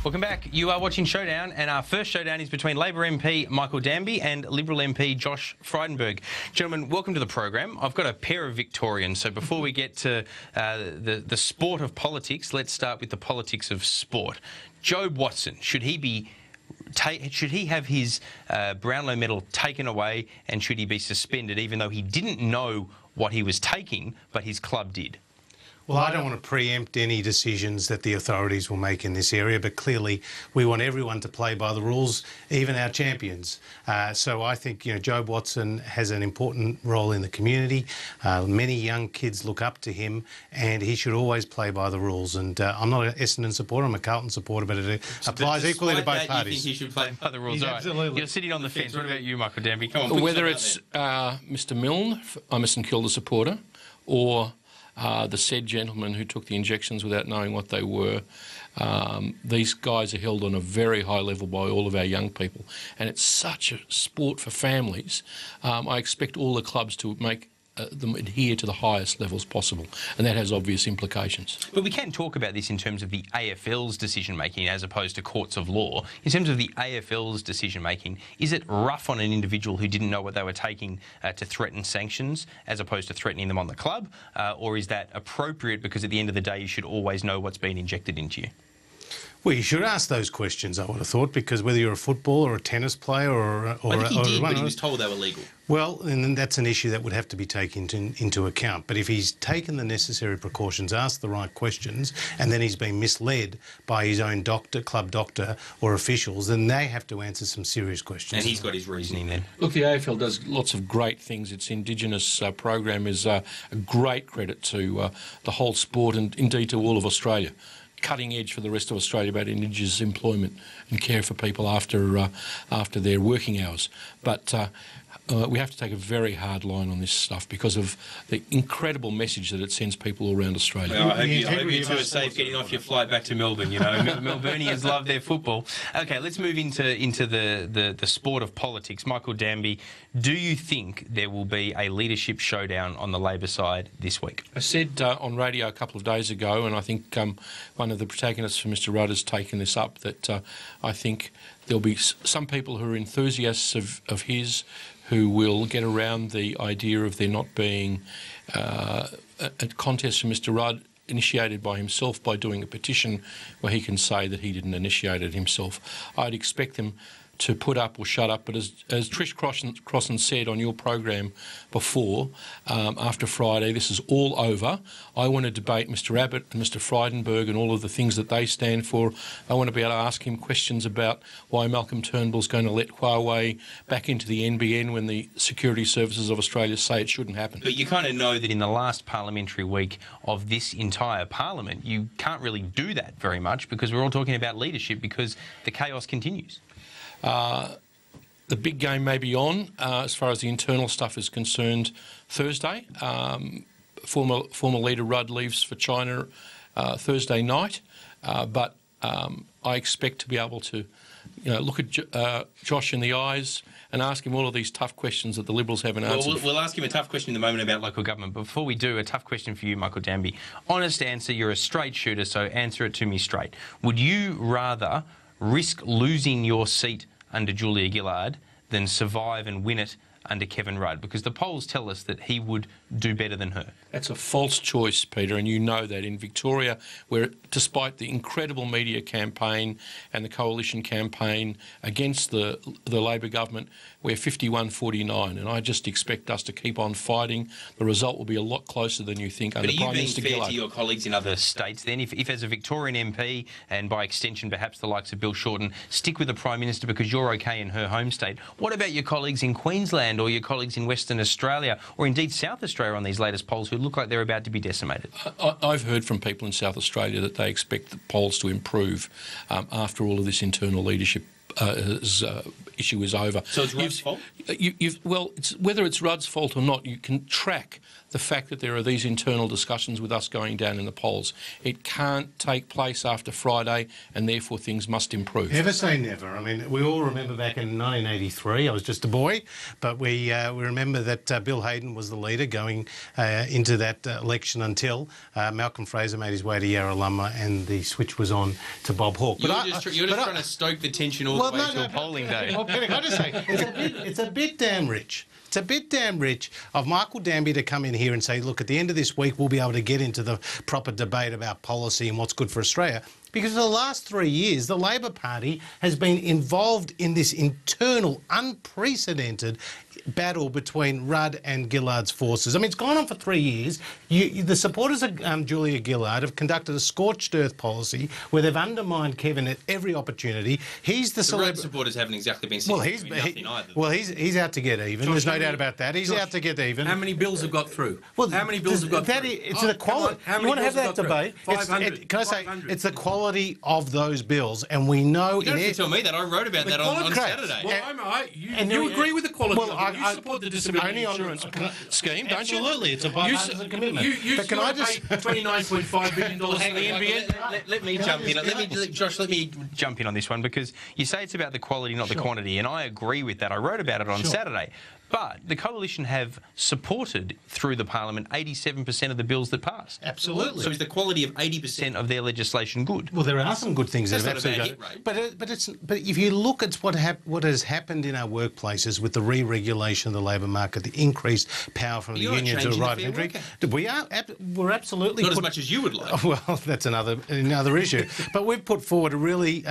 Welcome back. You are watching Showdown, and our first showdown is between Labor MP Michael Danby and Liberal MP Josh Frydenberg. Gentlemen, welcome to the program. I've got a pair of Victorians, so before we get to the sport of politics, let's start with the politics of sport. Jobe Watson, should he have his Brownlow medal taken away, and should he be suspended even though he didn't know what he was taking, but his club did? Well, I don't want to preempt any decisions that the authorities will make in this area, but clearly we want everyone to play by the rules, even our champions. So I think, Jobe Watson has an important role in the community. Many young kids look up to him, and he should always play by the rules. And I'm not an Essendon supporter, I'm a Carlton supporter, but it applies equally to both parties. You think he should play by the rules? Absolutely. You're sitting on the fence. What about you, Michael Danby? Come on, whether it's Mr Milne, I'm a St Kilda supporter, or the said gentleman who took the injections without knowing what they were. These guys are held on a very high level by all of our young people, and it's such a sport for families. I expect all the clubs to make them adhere to the highest levels possible, and that has obvious implications. But we can talk about this in terms of the AFL's decision-making as opposed to courts of law. In terms of the AFL's decision-making, is it rough on an individual who didn't know what they were taking to threaten sanctions as opposed to threatening them on the club? Or is that appropriate because at the end of the day you should always know what's been injected into you? Well, you should ask those questions, I would have thought, because whether you're a footballer or a tennis player or I think he did, but he was told they were legal. Well, and then that's an issue that would have to be taken into account. But if he's taken the necessary precautions, asked the right questions, and then he's been misled by his own doctor, club doctor or officials, then they have to answer some serious questions. And he's got his reasoning then. Look, the AFL does lots of great things. Its Indigenous program is a great credit to the whole sport and indeed to all of Australia. Cutting edge for the rest of Australia about Indigenous employment and care for people after their working hours. But we have to take a very hard line on this stuff because of the incredible message that it sends people all around Australia. Well, I hope you two are safe getting off your flight back to Melbourne. Melburnians love their football. OK, let's move into the sport of politics. Michael Danby, do you think there will be a leadership showdown on the Labor side this week? I said on radio a couple of days ago, and I think one of the protagonists for Mr Rudd has taken this up, that I think there'll be some people who are enthusiasts of his who will get around the idea of there not being a contest for Mr Rudd initiated by himself by doing a petition where he can say that he didn't initiate it himself. I'd expect them to put up or shut up, but as Trish Crossan said on your program before, after Friday, this is all over. I want to debate Mr Abbott and Mr Frydenberg and all of the things that they stand for. I want to be able to ask him questions about why Malcolm Turnbull's going to let Huawei back into the NBN when the security services of Australia say it shouldn't happen. But you kind of know that in the last parliamentary week of this entire parliament, you can't really do that very much because we're all talking about leadership because the chaos continues. The big game may be on as far as the internal stuff is concerned Thursday. Former leader Rudd leaves for China Thursday night, but I expect to be able to look at Josh in the eyes and ask him all of these tough questions that the Liberals haven't answered. We'll ask him a tough question in a moment about local government. But before we do, a tough question for you, Michael Danby. Honest answer, you're a straight shooter, so answer it to me straight. Would you rather risk losing your seat under Julia Gillard than survive and win it under Kevin Rudd? Because the polls tell us that he would do better than her. That's a false choice, Peter, and you know that. In Victoria, where despite the incredible media campaign and the coalition campaign against the Labor government, we're 51-49, and I just expect us to keep on fighting. The result will be a lot closer than you think under Prime Minister Gillard. But are you being fair to your colleagues in other states then? If as a Victorian MP, and by extension perhaps the likes of Bill Shorten, stick with the Prime Minister because you're okay in her home state, what about your colleagues in Queensland or your colleagues in Western Australia or indeed South Australia on these latest polls who look like they're about to be decimated? I've heard from people in South Australia that they expect the polls to improve after all of this internal leadership issue is over. So it's Rudd's fault? Well, whether it's Rudd's fault or not, you can track the fact that there are these internal discussions with us going down in the polls. It can't take place after Friday, and therefore things must improve. Never say never. I mean, we all remember back in 1983, I was just a boy, but we remember that Bill Hayden was the leader going into that election until Malcolm Fraser made his way to Yarralumla and the switch was on to Bob Hawke. You're just trying to stoke the tension all the way to a polling day. Well, can I just say, it's a bit damn rich. It's a bit damn rich of Michael Danby to come in here and say, look, at the end of this week, we'll be able to get into the proper debate about policy and what's good for Australia. Because for the last 3 years, the Labor Party has been involved in this internal, unprecedented battle between Rudd and Gillard's forces. I mean, it's gone on for 3 years. The supporters of Julia Gillard have conducted a scorched earth policy where they've undermined Kevin at every opportunity. He's the Rudd supporters haven't exactly been seen nothing either. Well, he's out to get even. There's no doubt about that. He's out to get even. How many bills have got through? Well, how many bills have got through? It's the quality. You want to have that debate? 500. Can I say it's the quality of those bills, and we know. You don't have to tell me that. I wrote about that on Saturday. Well, you agree with the quality. Well, you support the disability insurance scheme, don't you? Absolutely, it's a bipartisan commitment. But can I just pay $29.5 billion to the NBN? Let me jump in. Josh, let me jump in on this one because you say it's about the quality, not the quantity, and I agree with that. I wrote about it on Saturday. But the Coalition have supported, through the Parliament, 87% of the bills that passed. Absolutely. So is the quality of 80% of their legislation good? Well, there are some good things that have That's not a absolutely bad hit got. But if you look at what has happened in our workplaces with the re-regulation of the labour market, the increased power from the union to the right of entry, we're absolutely not as much as you would like. Well, that's another issue. But we've put forward a really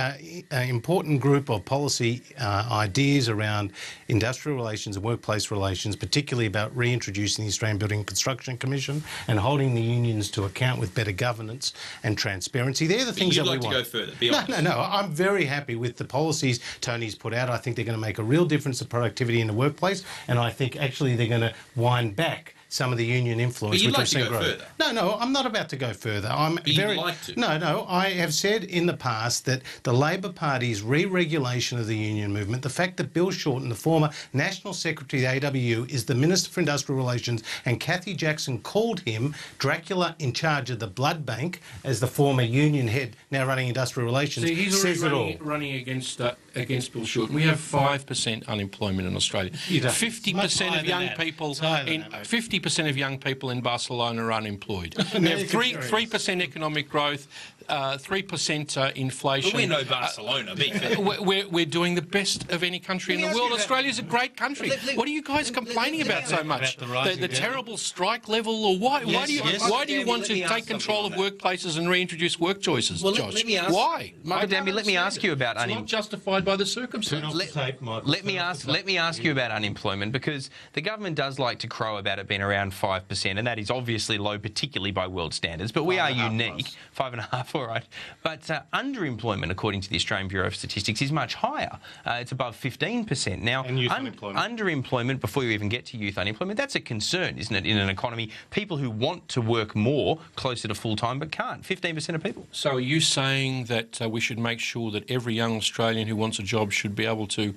important group of policy ideas around industrial relations and workplace relations, particularly about reintroducing the Australian Building and Construction Commission and holding the unions to account with better governance and transparency. They're the things that we want. You'd like to go further, be honest. No. I'm very happy with the policies Tony's put out. I think they're going to make a real difference to productivity in the workplace, and I think actually they're going to wind back some of the union influence. But you'd which like to we've seen go grow. further. No, I'm not about to go further. You'd like to. No, I have said in the past that the Labor Party's re-regulation of the union movement, the fact that Bill Shorten, the former National Secretary of the AWU, is the Minister for Industrial Relations, and Kathy Jackson called him Dracula in charge of the blood bank as the former union head, now running industrial relations, he's says already it all. running against Bill Shorten. We have 5% unemployment in Australia. 50% of young people 50% of young people in Barcelona are unemployed. We have 3% economic growth, 3% inflation. But we know Barcelona, be fair. We're doing the best of any country in the world. Australia's a great country. What are you guys complaining about so much? The terrible strike level, or why do you want to take control of workplaces and reintroduce work choices, Josh? Why? Michael Danby, let me ask you about unemployment. It's not justified by the circumstances. Let me ask you about unemployment, because the government does like to crow about it being around 5%, and that is obviously low, particularly by world standards. But we are unique, 5.5, all right. But underemployment, according to the Australian Bureau of Statistics, is much higher. It's above 15%. Now, and youth unemployment. Underemployment, before you even get to youth unemployment, that's a concern, isn't it, in an economy? People who want to work more, closer to full-time, but can't. 15% of people. So are you saying that we should make sure that every young Australian who wants a job should be able to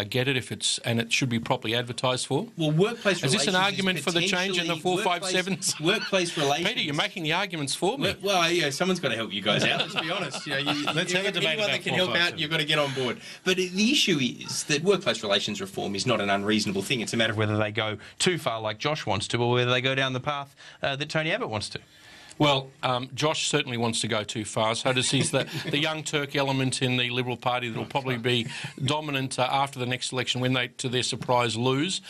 get it and it should be properly advertised for? Well, workplace relations. Is this an argument for the change in the 457s? Workplace relations. Peter, you're making the arguments for me. Well, yeah, someone's got to help you guys out. Let's be honest. Let's have a debate anyone about that can help out, you've got to get on board. But the issue is that workplace relations reform is not an unreasonable thing. It's a matter of whether they go too far, like Josh wants to, or whether they go down the path that Tony Abbott wants to. Well, Josh certainly wants to go too far. So does the young Turk element in the Liberal Party that will probably be dominant after the next election when they, to their surprise, lose.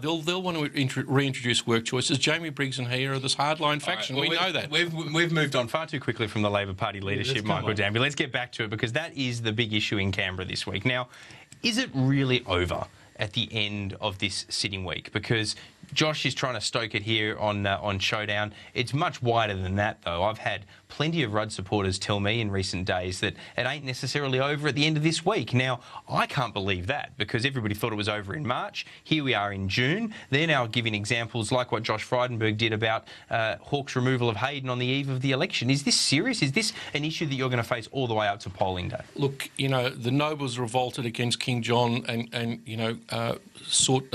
They'll want to reintroduce work choices. Jamie Briggs and he are this hardline faction. Right, well, we know that. We've moved on far too quickly from the Labor Party leadership, Michael Danby. Let's get back to it, because that is the big issue in Canberra this week. Now, is it really over at the end of this sitting week? Because Josh is trying to stoke it here on Showdown. It's much wider than that, though. I've had plenty of Rudd supporters tell me in recent days that it ain't necessarily over at the end of this week. Now, I can't believe that, because everybody thought it was over in March. Here we are in June. They're now giving examples like what Josh Frydenberg did about Hawke's removal of Hayden on the eve of the election. Is this serious? Is this an issue that you're going to face all the way up to polling day? Look, the nobles revolted against King John and sought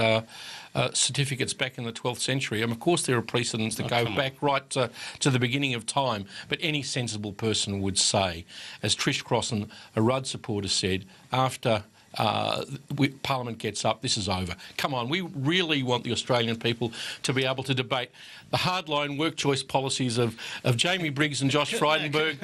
certificates back in the 12th century. Of course, there are precedents that go back right to the beginning of time. But any sensible person would say, as Trish Crossan, a Rudd supporter, said, after Parliament gets up, this is over. Come on, we really want the Australian people to be able to debate the hardline work choice policies of Jamie Briggs and Josh Frydenberg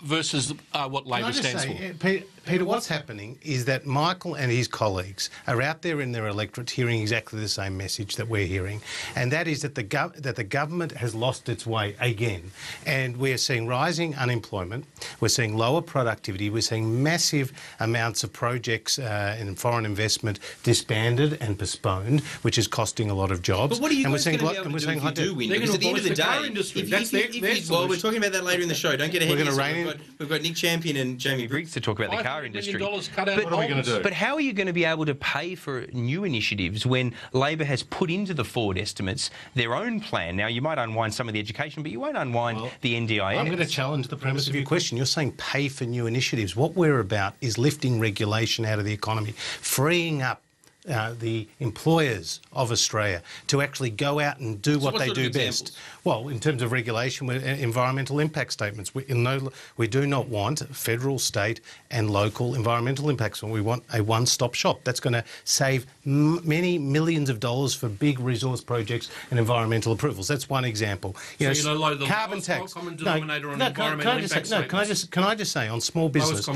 versus what Labor stands for. Peter, what's happening is that Michael and his colleagues are out there in their electorate hearing exactly the same message that we're hearing, and that is that the government has lost its way again. And we're seeing rising unemployment, we're seeing lower productivity, we're seeing massive amounts of projects in foreign investment disbanded and postponed, which is costing a lot of jobs. But what are you guys going to be able to do if you do win? Because at the end of the day, well, we're talking about that later in the show. Don't get ahead of yourself. We've got Nick Champion and Jamie Briggs to talk about the car industry. Cut out. What are we going to do? But how are you going to be able to pay for new initiatives when Labor has put into the forward estimates their own plan? Now, you might unwind some of the education, but you won't unwind the NDIS. I'm going to challenge the premise of your question. You're saying pay for new initiatives. What we're about is lifting regulation out of the economy, freeing up the employers of Australia to actually go out and do what they do best. Well, in terms of regulation, environmental impact statements. We do not want federal, state and local environmental impacts. We want a one-stop shop. That's going to save many millions of dollars for big resource projects and environmental approvals. That's one example. You know, the carbon tax. Common denominator on environmental impact statements. Can I just say, on small business,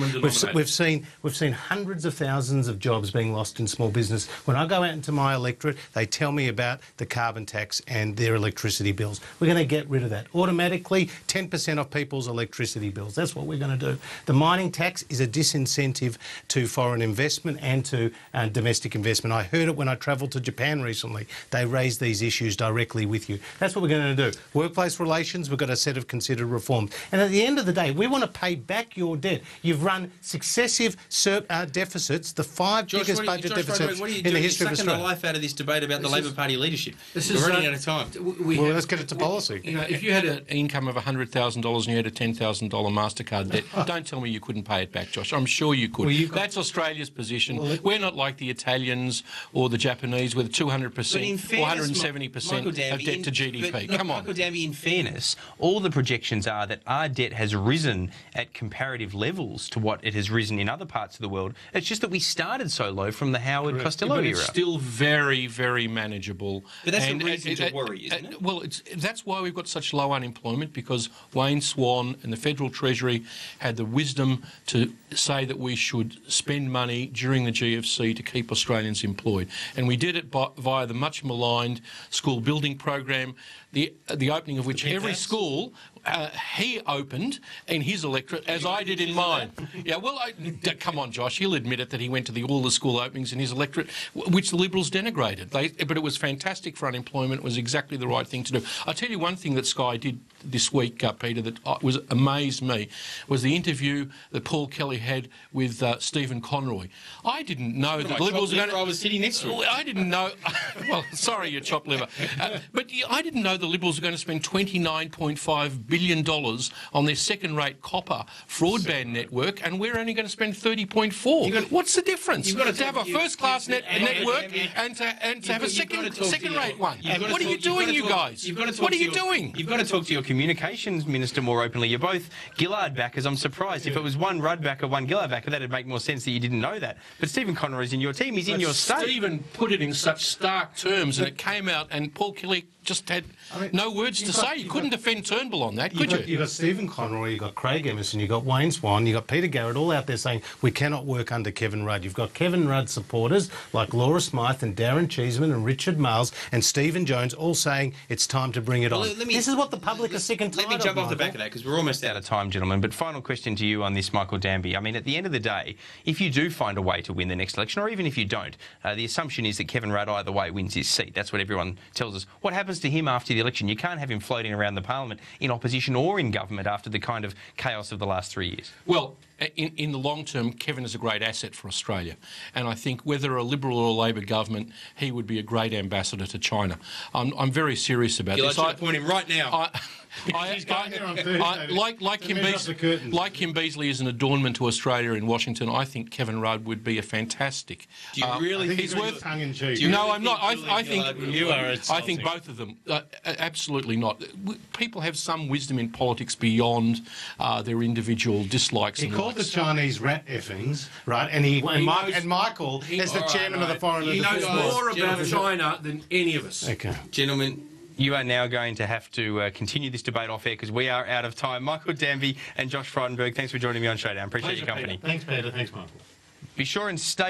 we've seen hundreds of thousands of jobs being lost in small business. When I go out into my electorate, they tell me about the carbon tax and their electricity bills. We're going to get rid of that. Automatically, 10% of people's electricity bills. That's what we're going to do. The mining tax is a disincentive to foreign investment and to domestic investment. I heard it when I travelled to Japan recently. They raised these issues directly with you. That's what we're going to do. Workplace relations, we've got a set of considered reforms. And at the end of the day, we want to pay back your debt. You've run successive deficits, the biggest budget deficits in the history of Australia. You're sucking the life out of this debate about the Labor Party leadership. We're running out of time. Well, let's get it to policy. You know, if you had an income of $100,000 and you had a $10,000 MasterCard debt, don't tell me you couldn't pay it back, Josh. I'm sure you could. That's Australia's position. We're not like the Italians or the Japanese with 200% or 170% of debt to GDP. Come on. Michael Danby, in fairness, all the projections are that our debt has risen at comparative levels to what it has risen in other parts of the world. It's just that we started so low from the Howard Costello era. It's still very, very manageable. But that's a reason to worry, isn't it? Well, that's why we've got such low unemployment, because Wayne Swan and the Federal Treasury had the wisdom to say that we should spend money during the GFC to keep Australians employed. And we did it via the much maligned school building program, the opening of which every school he opened in his electorate, as I did in mine. Yeah, well, come on, Josh, he'll admit it that he went to all the school openings in his electorate, which the Liberals denigrated. But it was fantastic for unemployment. It was exactly the right thing to do. I'll tell you one thing that Sky did this week, Peter, that amazed me, was the interview that Paul Kelly had with Stephen Conroy. I didn't know that the Liberals were going to... I was sitting next to him. I didn't know... Well, sorry, you chopped liver. But I didn't know the Liberals were going to spend $29.5 billion on their second-rate copper broadband network, and we're only going to spend $30.4. What's the difference? You've got to have a first-class network and to have a second-rate one. What are you doing, you guys? What are you doing? You've got to talk to your communications minister more openly. You're both Gillard backers. I'm surprised. If it was one Rudd backer, one Gillard backer, that'd make more sense that you didn't know that. But Stephen Conroy's in your team. He's in your state. Stephen put it in such stark terms, and it came out, and Paul Kelly just had no words to say. You couldn't defend Turnbull on that, could you? You've got Stephen Conroy, you've got Craig Emerson, you've got Wayne Swan, you've got Peter Garrett, all out there saying we cannot work under Kevin Rudd. You've got Kevin Rudd supporters like Laura Smythe and Darren Cheeseman and Richard Miles and Stephen Jones all saying it's time to bring it on. This is what the public are sick and tired of. Let me jump off the back of that, because we're almost out of time, gentlemen. But final question to you on this, Michael Danby. I mean, at the end of the day, if you do find a way to win the next election, or even if you don't, the assumption is that Kevin Rudd either way wins his seat. That's what everyone tells us. What happens to him after the election? You can't have him floating around the parliament in opposition or in government after the kind of chaos of the last 3 years. Well, in the long term, Kevin is a great asset for Australia. And I think whether a Liberal or a Labor government, he would be a great ambassador to China. I'm very serious about this. I'd point him right now. He's going there on Thursday like Kim Beazley is an adornment to Australia in Washington. I think Kevin Rudd would be a fantastic. Do you really think he's worth tongue in cheek? No, I'm not. I think I think both of them. Absolutely not. People have some wisdom in politics beyond their individual dislikes. He and called the likes. Chinese rat effings, right? And Michael, as the chairman of the Foreign He knows Affairs more Board. about China than any of us. Okay. Gentlemen, you are now going to have to continue this debate off air because we are out of time. Michael Danby and Josh Frydenberg, thanks for joining me on Showdown. Appreciate your company. Thanks, Peter. Thanks, Michael. Be sure and stay